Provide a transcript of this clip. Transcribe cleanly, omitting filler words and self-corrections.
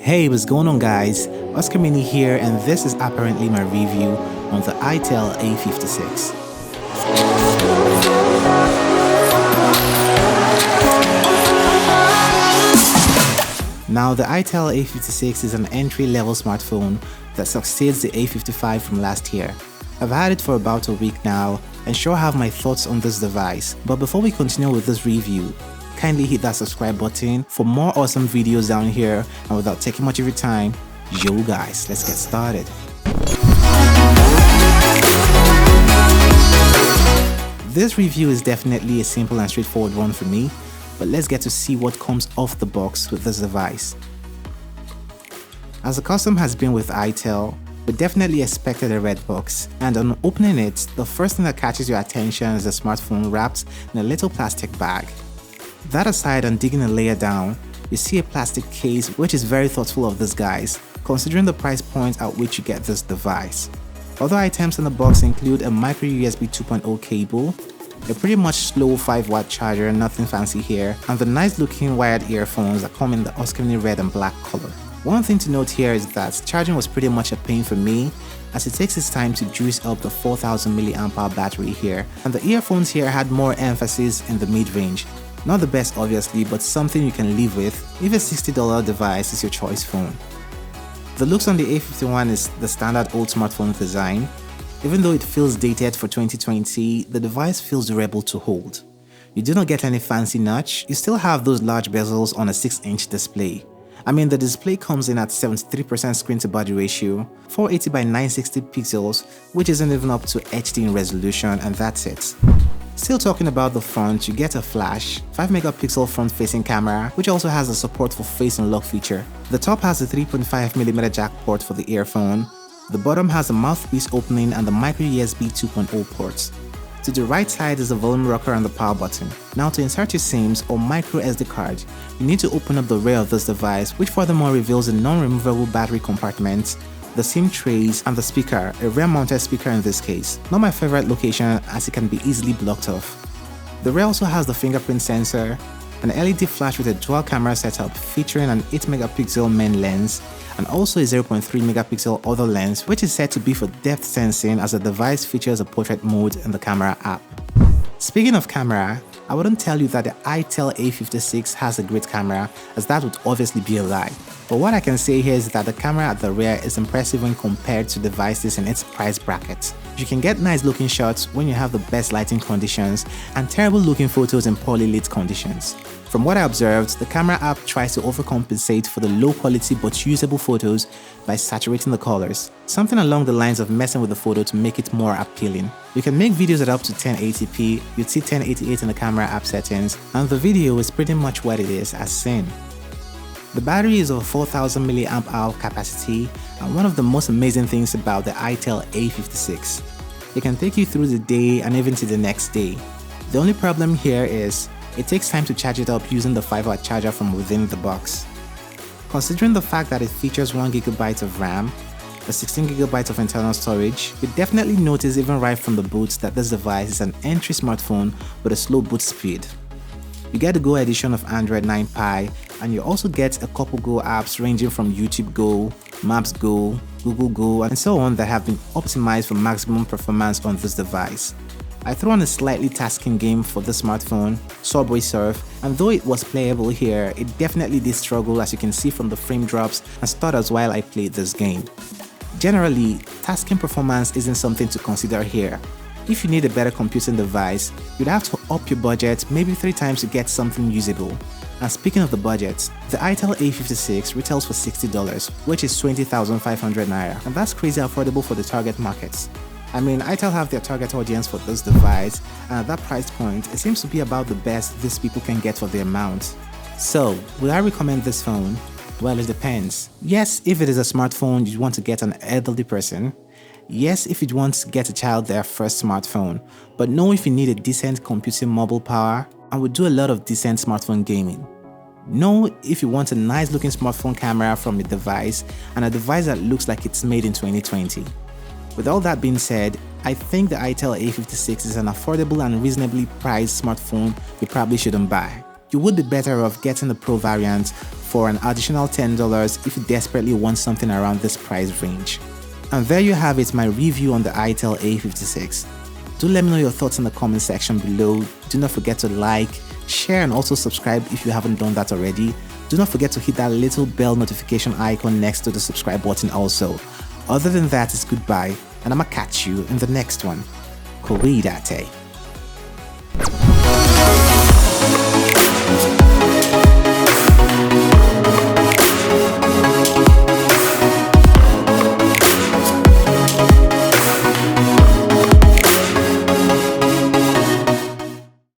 Hey, what's going on guys? Oscarmini here, and this is apparently my review on the Itel A56. Now, the Itel A56 is an entry-level smartphone that succeeds the A55 from last year. I've had it for about a week now and sure have my thoughts on this device, but before we continue with this review, kindly hit that subscribe button for more awesome videos down here, and without taking much of your time, yo guys, let's get started. This review is definitely a simple and straightforward one for me, but let's get to see what comes off the box with this device. As the custom has been with Itel, we definitely expected a red box, and on opening it, the first thing that catches your attention is a smartphone wrapped in a little plastic bag. That aside, and digging a layer down, you see a plastic case which is very thoughtful of these guys, considering the price point at which you get this device. Other items in the box include a micro USB 2.0 cable, a pretty much slow 5-watt charger, nothing fancy here, and the nice looking wired earphones that come in the Oscarmini red and black color. One thing to note here is that charging was pretty much a pain for me, as it takes its time to juice up the 4000 mAh battery here, and the earphones here had more emphasis in the mid-range. Not the best obviously, but something you can live with if a $60 device is your choice phone. The looks on the A51 is the standard old smartphone design. Even though it feels dated for 2020, the device feels durable to hold. You do not get any fancy notch, you still have those large bezels on a 6-inch display. I mean, the display comes in at 73% screen to body ratio, 480 by 960 pixels, which isn't even up to HD in resolution, and that's it. Still talking about the front, you get a flash, 5-megapixel front-facing camera, which also has the support for face unlock feature. The top has a 3.5mm jack port for the earphone. The bottom has a mouthpiece opening and the micro USB 2.0 ports. To the right side is the volume rocker and the power button. Now, to insert your SIMs or micro SD card, you need to open up the rear of this device, which furthermore reveals a non-removable battery compartment, the SIM trays, and the speaker, a rear-mounted speaker in this case. Not my favorite location as it can be easily blocked off. The rear also has the fingerprint sensor, an LED flash with a dual camera setup featuring an 8-megapixel main lens and also a 0.3-megapixel other lens, which is said to be for depth sensing as the device features a portrait mode in the camera app. Speaking of camera, I wouldn't tell you that the Itel A56 has a great camera, as that would obviously be a lie. But what I can say here is that the camera at the rear is impressive when compared to devices in its price bracket. You can get nice looking shots when you have the best lighting conditions and terrible looking photos in poorly lit conditions. From what I observed, the camera app tries to overcompensate for the low quality but usable photos by saturating the colors, something along the lines of messing with the photo to make it more appealing. You can make videos at up to 1080p, you'd see 1088 in the camera app settings, and the video is pretty much what it is as seen. The battery is of 4000 mAh capacity, and one of the most amazing things about the Itel A56. It can take you through the day and even to the next day. The only problem here is it takes time to charge it up using the 5-watt charger from within the box. Considering the fact that it features 1GB of RAM, a 16GB of internal storage, you definitely notice even right from the boot that this device is an entry smartphone with a slow boot speed. You get the Go edition of Android 9 Pie, and you also get a couple Go apps ranging from YouTube Go, Maps Go, Google Go, and so on that have been optimized for maximum performance on this device. I threw on a slightly tasking game for the smartphone, Subway Surf, and though it was playable here, it definitely did struggle, as you can see from the frame drops and stutters while I played this game. Generally, tasking performance isn't something to consider here. If you need a better computing device, you'd have to up your budget maybe 3 times to get something usable. And speaking of the budget, the Itel A56 retails for $60, which is 20,500 naira, and that's crazy affordable for the target markets. I mean, Itel have their target audience for this device, and at that price point, it seems to be about the best these people can get for the amount. So, would I recommend this phone? Well, it depends. Yes, if it is a smartphone you want to get an elderly person. Yes, if you want to get a child their first smartphone. But no, if you need a decent computing mobile power and would do a lot of decent smartphone gaming. No, if you want a nice looking smartphone camera from a device and a device that looks like it's made in 2020. With all that being said, I think the Itel A56 is an affordable and reasonably priced smartphone you probably shouldn't buy. You would be better off getting the Pro variant for an additional $10 if you desperately want something around this price range. And there you have it, my review on the Itel A56. Do let me know your thoughts in the comment section below. Do not forget to like, share and also subscribe if you haven't done that already. Do not forget to hit that little bell notification icon next to the subscribe button also. Other than that, it's goodbye and I'ma catch you in the next one. Kuridate.